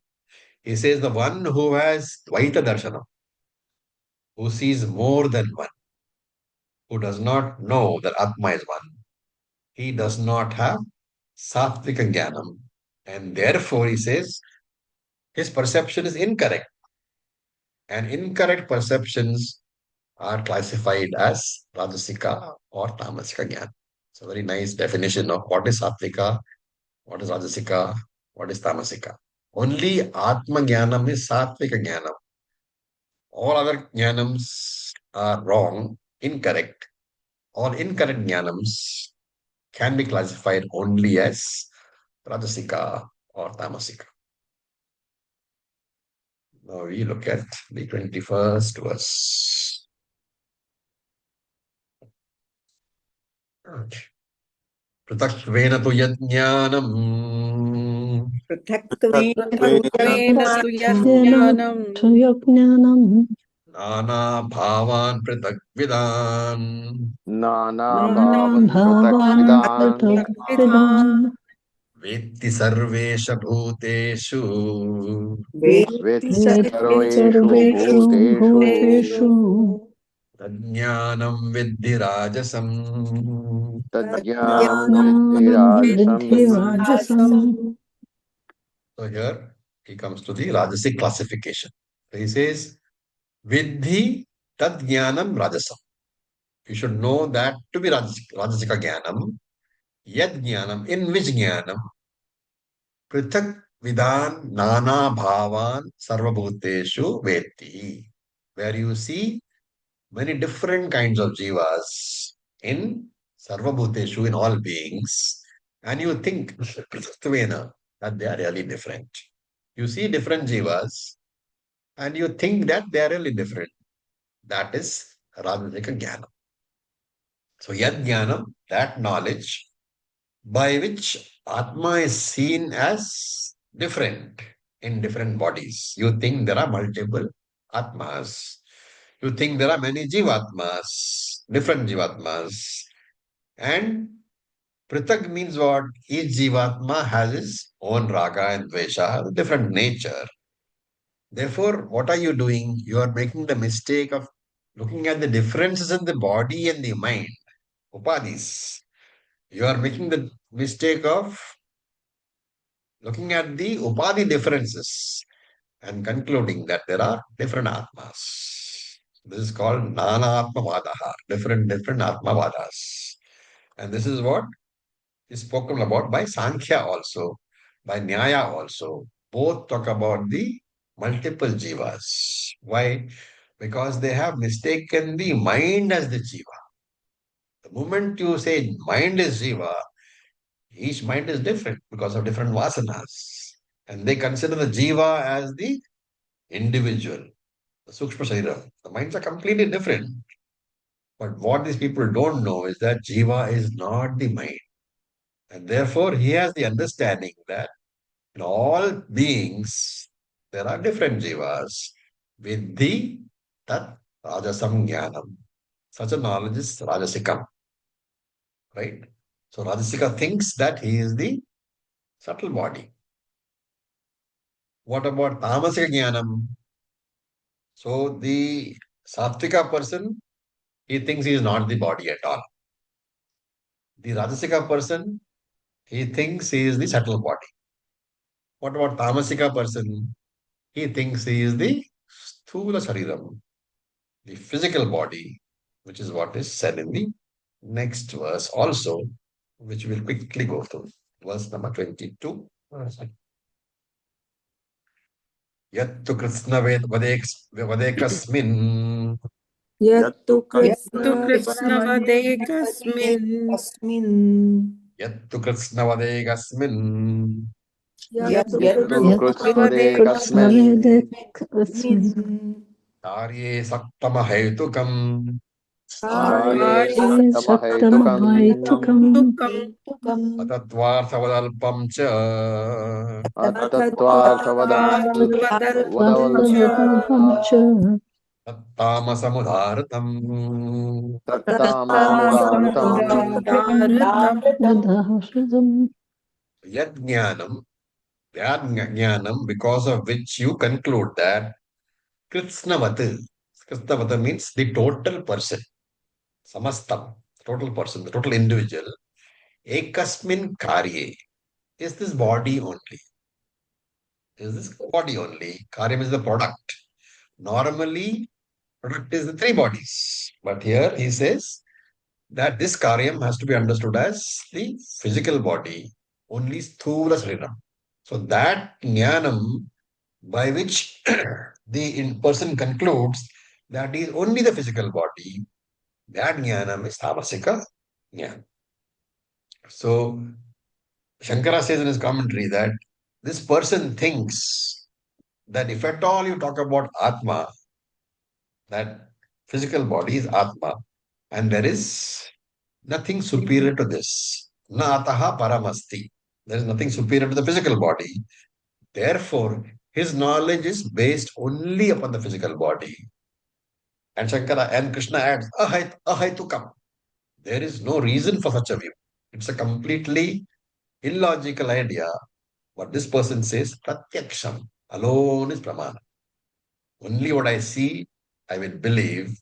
He says the one who has Dvaita Darshana, who sees more than one, who does not know that Atma is one, he does not have Sattvika Jnanam. And therefore, he says, his perception is incorrect. And incorrect perceptions are classified as Rajasika or Tamasika Jnana. It's a very nice definition of what is Sattvika, what is Rajasika, what is Tamasika. Only Atma Jnanam is Sattvika Jnanam. All other jnanams are wrong, incorrect. All incorrect jnanams can be classified only as Rajasika or Tamasika. Now we look at the 21st verse. पृथक्त्वेन तु यज्ञानम् पृथक्त्वेन तु यज्ञानम् यज्ञानम् नानाभावान् पृथग्विदान् नानाभावान् भावान् पृथग्विदान् पृथग्विदान् वेत्ति सर्वेश भूतेषु वेत्ति सर्वेषु सर्वेषु भूतेषु तज्ज्ञानं विद्धि राजसम् तज्ज्ञानं विद्धि राजसम्. So here he comes to the Rajasic classification. So he says, Vidhi tad jnanam rajasam. You should know that to be Rajasika jnanam, yad jnanam, in which jnanam, prithak vidhan nana bhavan sarvabhuteshu vetti. Where you see many different kinds of jivas in sarvabhuteshu, in all beings, and you think prithaktvena, that they are really different. You see different jivas and you think that they are really different. That is Rajasika Jnana. So Yad Jnanam, that knowledge by which Atma is seen as different in different bodies. You think there are multiple Atmas. You think there are many Jivatmas, different Jivatmas. And Pritag means what? Each Jivatma has its own raga and dvesha, different nature. Therefore, what are you doing? You are making the mistake of looking at the differences in the body and the mind, upadhis. You are making the mistake of looking at the upadhi differences and concluding that there are different atmas. This is called Nana Atma Vadaha, different Atma Vadas. And this is what is spoken about by Sankhya also, by Nyaya also. Both talk about the multiple jivas. Why? Because they have mistaken the mind as the jiva. The moment you say mind is jiva, each mind is different because of different vasanas. And they consider the jiva as the individual, the sukshma sharira. The minds are completely different. But what these people don't know is that jiva is not the mind. And therefore, he has the understanding that in all beings, there are different jivas. Vidhi tat rajasam jnanam. Such a knowledge is rajasikam. Right? So Rajasika thinks that he is the subtle body. What about Tamasika jnanam? So the Sattvika person, he thinks he is not the body at all. The Rajasika person, he thinks he is the subtle body. What about Tamasika person? He thinks he is the Sthula Shariram, the physical body, which is what is said in the next verse also, which we'll quickly go through. Verse number 22. Yattu Krishna vadekasmin यत्तु कृष्णवदेकस्मिन् Yattu Krishna vadekasmin यत्तु यत्तु कृत्स्नवदेकस्मिन् कृष्णवेदेकस्मिन् कार्ये सक्तमहेतुकम् कार्ये शक्तमहैतुकम् सक्तमहैतुकम् अतत्वार्थवदल्पम् च तत्त्वार्थवदल्पं च तत्तामसमुदाहृतम् तत्तामसमुदाहृतम् उदाहृतम् यज्ञानम् Jnanam, because of which you conclude that Kritsnavat, Kritsnavat means the total person, Samastam, total person, the total individual, Ekasmin Karye, is this body only. Is this body only. Karyam is the product. Normally, product is the three bodies. But here he says that this Karyam has to be understood as the physical body, only Sthula Sriram. So that Jnanam by which the person concludes that is only the physical body, that jnanam is tamasika jnana. So Shankara says in his commentary that this person thinks that if at all you talk about Atma, that physical body is Atma, and there is nothing superior to this. Na ataha paramasti. There is nothing superior to the physical body. Therefore, his knowledge is based only upon the physical body. And Shankara and Krishna adds, ahaitukam. There is no reason for such a view. It's a completely illogical idea. What this person says, pratyaksham, alone is pramana. Only what I see, I will believe.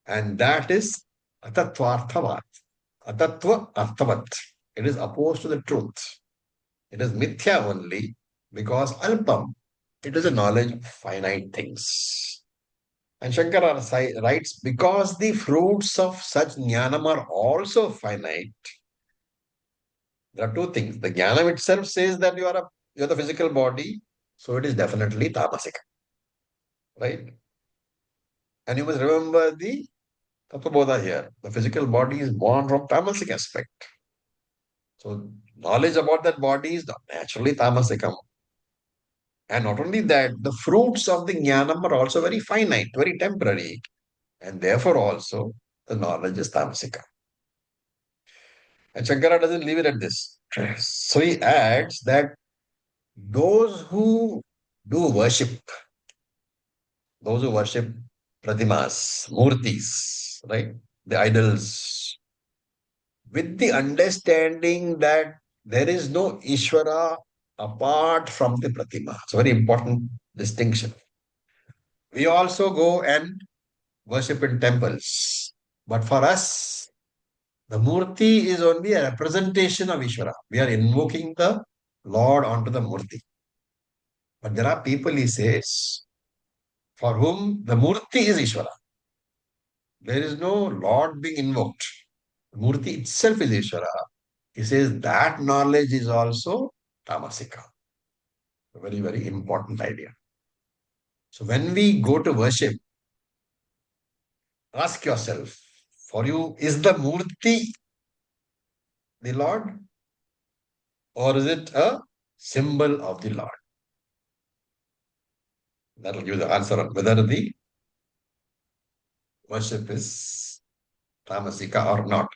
And that is atatvarthavat. Atatva arthavat. It is opposed to the truth. It is mithya only because alpam. It is a knowledge of finite things. And Shankara writes, because the fruits of such jnanam are also finite, there are two things. The jnanam itself says that you are the physical body, so it is definitely tamasika. Right? And you must remember the Tattvabodha here. The physical body is born from tamasic aspect. So knowledge about that body is naturally tamasikam. And not only that, the fruits of the jnanam are also very finite, very temporary. And therefore also the knowledge is tamasika. And Shankara doesn't leave it at this. So he adds that those who do worship, those who worship pratimas, murtis, right? The idols, with the understanding that there is no Ishvara apart from the pratima. It's a very important distinction. We also go and worship in temples. But for us, the murti is only a representation of Ishvara. We are invoking the Lord onto the murti. But there are people, he says, for whom the murti is Ishvara. There is no Lord being invoked. The murti itself is Ishvara. He says that knowledge is also tamasika. A very, very important idea. So when we go to worship, ask yourself, for you, is the murti the Lord? Or is it a symbol of the Lord? That will give the answer on whether the worship is tamasika or not.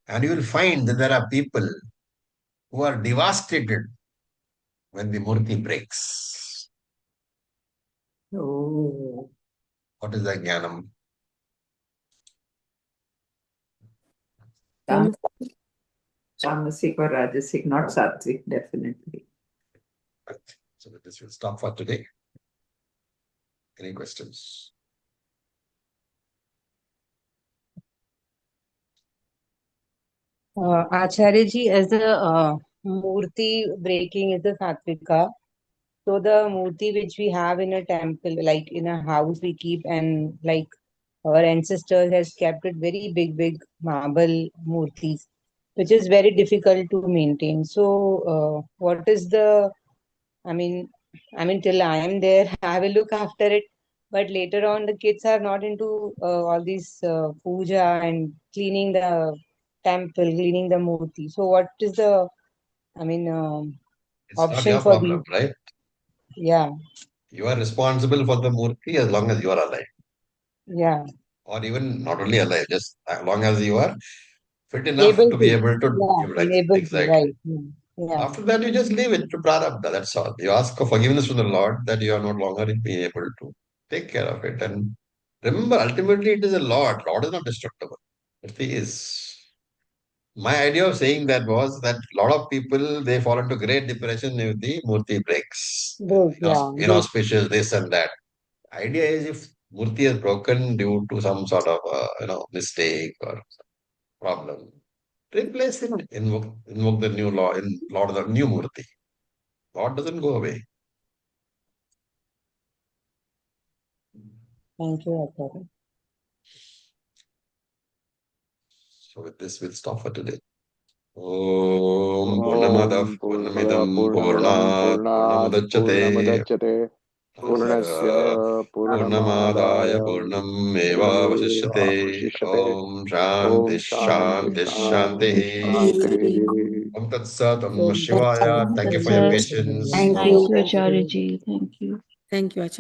And you will find that there are people who are devastated when the murti breaks. Oh. What is the jnanam? Tamasic or Rajasic, not Sattvic, definitely. So with this, we'll stop for today. Any questions? Acharya ji, as a murti breaking is a satvika. So the murti which we have in a temple, like in a house we keep, and like our ancestors has kept it very big marble murtis, which is very difficult to maintain. So what is the, I mean, till I am there, I will look after it. But later on, the kids are not into all these puja and cleaning the temple, cleaning the murti. So what is the, I mean, It's not option your for these? problem, right? Yeah, You are responsible for the murti as long as you are alive. yeah. Or even not only alive, just as long as you are fit enough Able to be to, able to yeah, give and right. able to, Exactly. right. Yeah, After that, you just leave it to Prarabdha. That's all. You ask for forgiveness from the Lord that you are no longer being able to take care of it. And remember, ultimately, it is a Lord. Lord is not destructible. If He is. My idea of saying that was that a lot of people they fall into great depression if the murti breaks. good, yeah, good. Inauspicious this and that. Idea is if murti is broken due to some sort of mistake or problem, replace it. Invoke the new law in Lord of the new murti. Lord doesn't go away. Thank you, Acharya. So with this, we'll stop for today. Om Purnamadav Om Purnamada Purnamidam Purnamidam Purnat Purnat Purnamudachyate Purnamadachyate Purnasya Purnamadaya Purnamadaya Purnam Eva Vasishyate Purnameva Om Shanti Om Shanti Shanti Shanti Shanti Shanti. Om Tat Sat Om So, Namah Shivaya. Thank you That's for your it. patience. Thank Thank you. you, Acharya ji. Thank you. Thank you, Acharya.